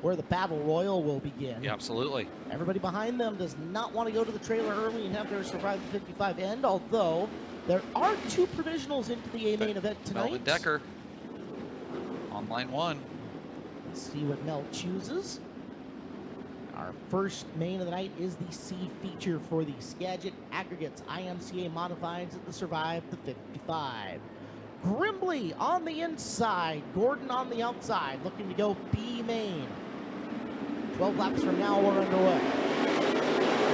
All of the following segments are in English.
where the battle royal will begin. Yeah, absolutely. Everybody behind them does not want to go to the trailer early and have their Survive the 55 end, although there are 2 provisionals into the A main event tonight. Melvin Decker on line 1. Let's see what Mel chooses. Our first main of the night is the C feature for the Skagit Aggregates IMCA Modifieds at the Survive the 55. Grimbley on the inside, Gordon on the outside, looking to go B main. 12 laps from now, we're underway.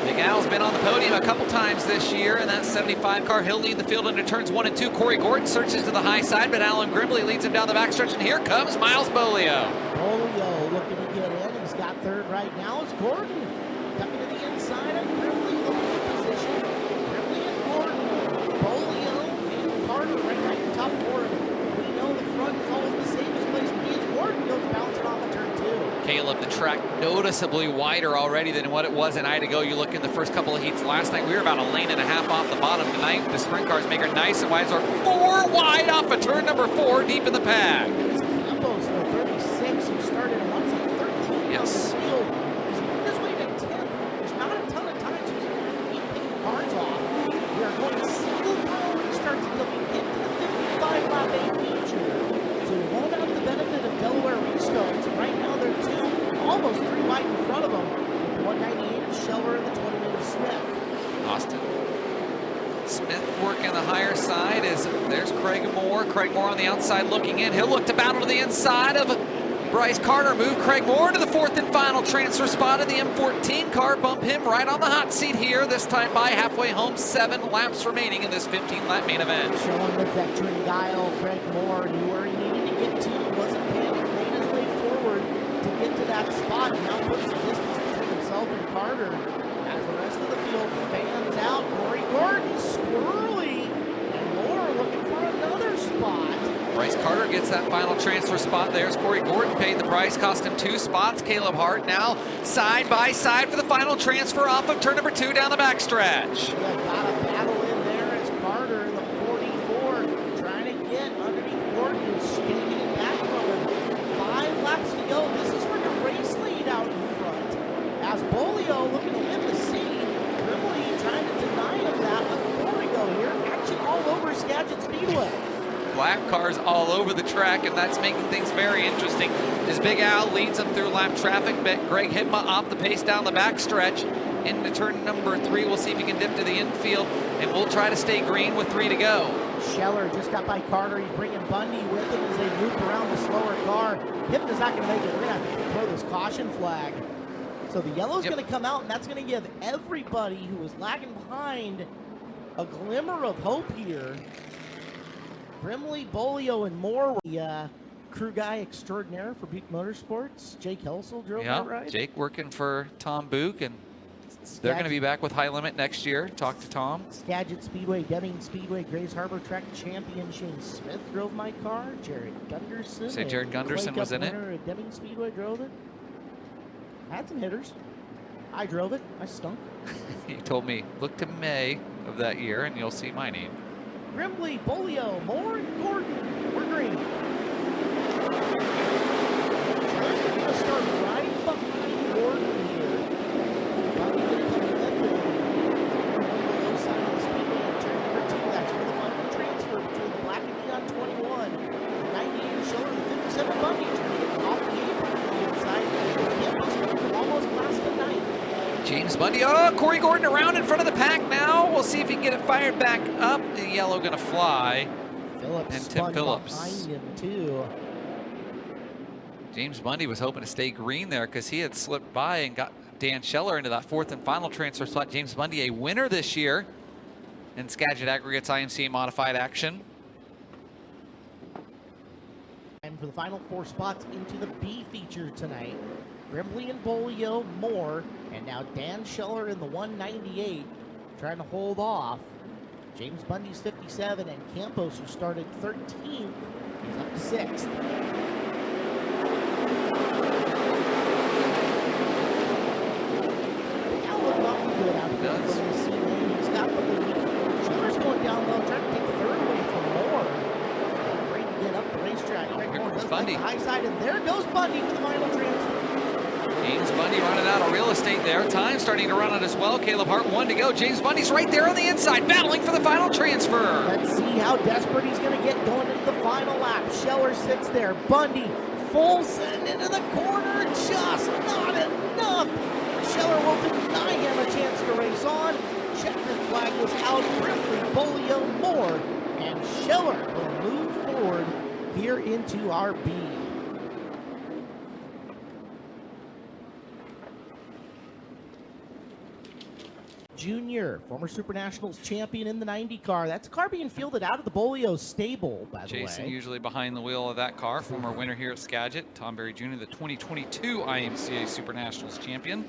Big Al's been on the podium a couple times this year in that 75 car. He'll lead the field into turns 1 and 2. Corey Gordon searches to the high side, but Alan Grimbley leads him down the backstretch, and here comes Miles Bolio. Bolio looking to get in. He's got third right now. It's Gordon ducking to the inside, and Grimbley looking for position. Grimbley and Gordon. Bolio and Carter right in the top 4. We know the front is always the safest place to be as Gordon goes bouncing off of turn 2. Caleb, the track noticeably wider already than what it was an night ago. You look in the first couple of heats last night, we were about a lane and a half off the bottom. Tonight, the sprint cars make her nice and wide. So 4 wide off of turn number 4, deep in the pack. It's Campos, the 36, who started at 13 yes. on the field. He's moved his way to 10th. There's not a ton of time to keep picking cars off. We are going single row restarts until we get to the 55 lap A feature. So we won't have the benefit of Delaware restarts. Right now they're 2, almost 3 wide in front of them. With the 198 of Scheller and the 28 of Smith. Austin Smith working the higher side as there's Craig Moore. Craig Moore on the outside looking in. He'll look to battle to the inside of Bryce Carter. Move Craig Moore to the 4th and final transfer spot of the M14 car. Bump him right on the hot seat here. This time by halfway home. 7 laps remaining in this 15-lap main event. Showing the veteran guile, Craig Moore knew where he needed to get to. Wasn't panicked, made his way forward to get to that spot. Now puts the distance between himself and Carter. As the rest of the field fans out, Corey Gordon squirrely, and Moore looking for another spot. Bryce Carter gets that final transfer spot. There's Corey Gordon, paid the price, cost him 2 spots. Caleb Hart now side by side for the final transfer off of turn number 2 down the backstretch. Yeah, got a battle in there as Carter, the 44, trying to get underneath Gordon, who's skating it back from him. 5 laps to go. This is for the race lead out in front. As Bolio looking to win the scene, Grimbley trying to deny him that. But 4 to go here. Action all over Skagit Speedway. Black cars all over the track, and that's making things very interesting. As Big Al leads them through lap traffic, but Greg Hidma off the pace down the backstretch into turn number 3. We'll see if he can dip to the infield, and we'll try to stay green with 3 to go. Scheller just got by Carter. He's bringing Bundy with him as they loop around the slower car. Hidma's not going to make it. We're going to have to throw this caution flag. So the yellow's going to come out, and that's going to give everybody who was lagging behind a glimmer of hope here. Grimbley, Bolio, and Moore, the crew guy extraordinaire for Buick Motorsports. Jake Helsel drove that ride. Jake working for Tom Book, and they're going to be back with High Limit next year. Talk to Tom. Skagit Speedway, Deming Speedway, Grays Harbor Track champion Shane Smith drove my car. Jared Gunderson. Say Jared Gunderson was in it. Deming Speedway drove it. Had some hitters. I drove it. I stunk. He told me, look to May of that year, and you'll see my name. Grimbley, Bolio, Moore, and Gordon. We're green. Charles going to start right behind Gordon here. Bundy going to come with him. On the low side of the speedway and turn number 2. That's for the final transfer between the black and neon 21. The 98 Schiller, the 57 Bundy trying to get off the apron on the inside. Campos coming from almost last to 9th. James Bundy, oh, Corey Gordon around in front of the pack now. We'll see if he can get it fired back up. The yellow going to fly. Phillips and Tim Phillips behind him too. James Bundy was hoping to stay green there because he had slipped by and got Dan Scheller into that 4th and final transfer spot. James Bundy, a winner this year in Skagit Aggregates IMCA modified action. And for the final 4 spots into the B feature tonight, Grimbley and Bolio, Moore, and now Dan Scheller in the 198 trying to hold off. James Bundy's 57 and Campos, who started 13th, is up to 6th. Now looking awfully good out here for the C lane. He's got the lead. Schiller's going down low, trying to take 3rd away from Moore. Afraid to get up the racetrack. Right, Moore does take the high side, and there goes Bundy for the final transfer. James Bundy running out of real estate there. Time starting to run out as well. Caleb Hart, 1 to go. James Bundy's right there on the inside, battling for the final transfer. Let's see how desperate he's going to get going into the final lap. Scheller sits there. Bundy full send into the corner. Just not enough. Scheller will deny him a chance to race on. Checkered flag was out. Briefly, Bolio, Moore, and Scheller will move forward here into our B. Junior, former Super Nationals champion in the 90 car. That's a car being fielded out of the Bolio stable, by the way. Jason usually behind the wheel of that car. Former winner here at Skagit. Tom Berry Jr., the 2022 IMCA Super Nationals champion.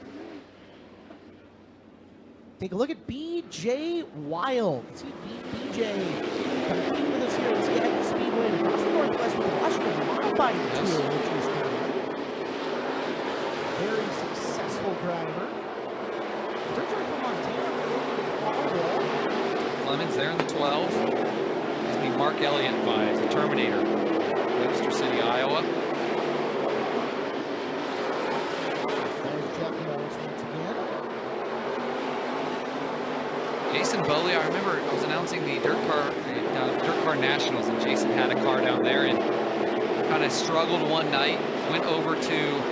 Take a look at BJ Wild. See BJ competing with us here at Skagit Speedway and across the Northwest with the Washington Modified Tour, which is a very successful driver. Originally from Montana, Clemens there in the 12. It's me Mark Elliott by the Terminator, Webster City, Iowa. There's Jeff Morris once again. Jason Boley, I remember I was announcing the Dirt Car Nationals, and Jason had a car down there and kind of struggled one night, went over to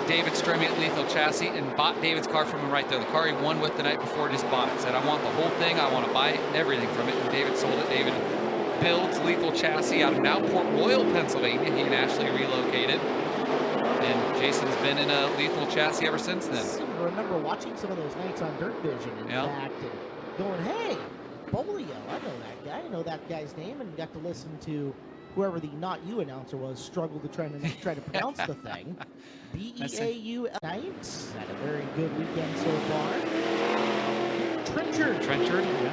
David Stremme at Lethal Chassis and bought David's car from him right there. The car he won with the night before, just bought it. Said, I want the whole thing. I want to buy everything from it. And David sold it. David builds Lethal Chassis out of now Port Royal, Pennsylvania. He and Ashley relocated. And Jason's been in a Lethal Chassis ever since then. I remember watching some of those nights on Dirt Vision, in fact, and going, hey, Bolio, I know that guy. I know that guy's name, and got to listen to whoever the Not You announcer was struggle to try to pronounce the thing. B-E-A-U Knights. Had a very good weekend so far. Trenchard. Trenchard. Yeah.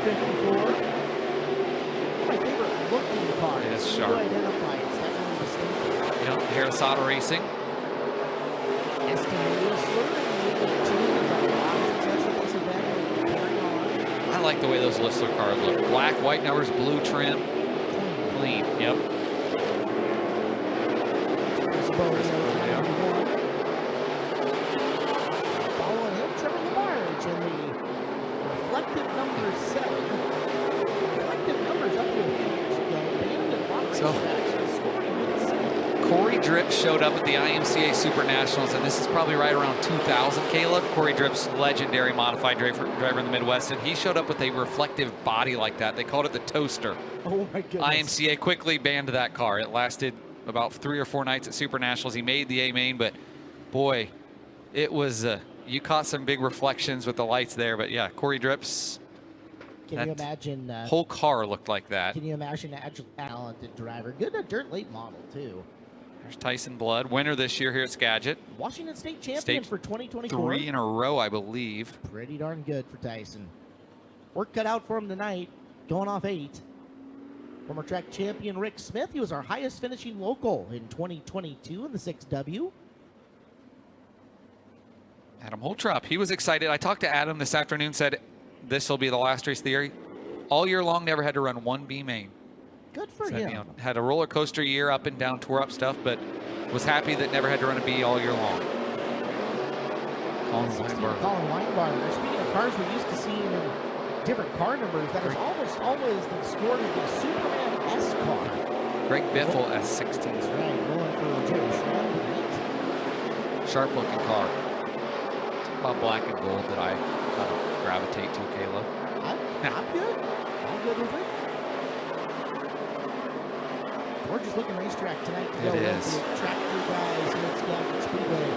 54. One of my favorite looking cars. It is Easy sharp. to identify. It's definitely distinctive. Yep, Harrisata Racing. Eston Whistler. I like the way those Whistler cars look. Black, white numbers, blue trim. Clean. Yep. Following him, Trevor Lamarge in the reflective number 7. Reflective numbers up to a few years ago. Corey Dripp showed up at the IMCA Super Nationals, and this is probably right around 2000, Caleb. Corey Dripp's legendary modified driver in the Midwest, and he showed up with a reflective body like that. They called it the Toaster. Oh my goodness. IMCA quickly banned that car. It lasted about 3 or 4 nights at Super Nationals. He made the A-main, but boy, it was, you caught some big reflections with the lights there. But yeah, Corey Dripp's, can you imagine? Whole car looked like that. Can you imagine a talented driver? Good at dirt late model, too. There's Tyson Blood, winner this year here at Skagit. Washington State champion for 2024. 3 in a row, I believe. Pretty darn good for Tyson. Work cut out for him tonight, going off 8. Former track champion Rick Smith, he was our highest finishing local in 2022 in the 6W. Adam Holtrop, he was excited. I talked to Adam this afternoon, said this will be the last race of the year. All year long, never had to run one B main. Good for So, him. you know, had a roller coaster year, up and down, tore up stuff, but was happy that never had to run a B all year long. Colin Weinbarger. Speaking of cars we're used to seeing in different car numbers, that is almost always the score of the Superman S car. Greg Biffle S16. That's right, rolling for Jerry Schramm tonight. Sharp looking car. It's about black and gold that I kind of gravitate to, Caleb. I'm good. I'm good with it. Gorgeous looking racetrack tonight to go It with. is. The tractor guys here at Skagit Speedway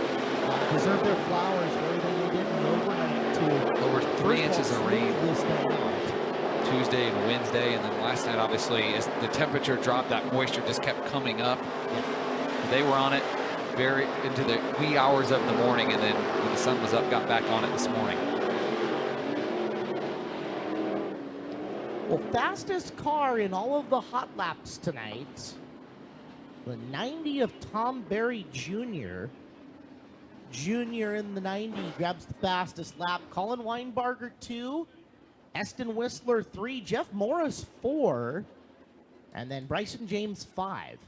deserve their flowers for everything they did in the overnight to Over 3 inches of rain this thing out. Tuesday and Wednesday, and then last night, obviously, as the temperature dropped, that moisture just kept coming up. Yep. They were on it very into the wee hours of the morning, and then when the sun was up, got back on it this morning. Well, fastest car in all of the hot laps tonight, the 90 of Tom Berry Jr. Jr. in the 90 grabs the fastest lap. Colin Weinbarger 2, Eston Whistler 3, Jeff Morris 4, and then Bryson James 5.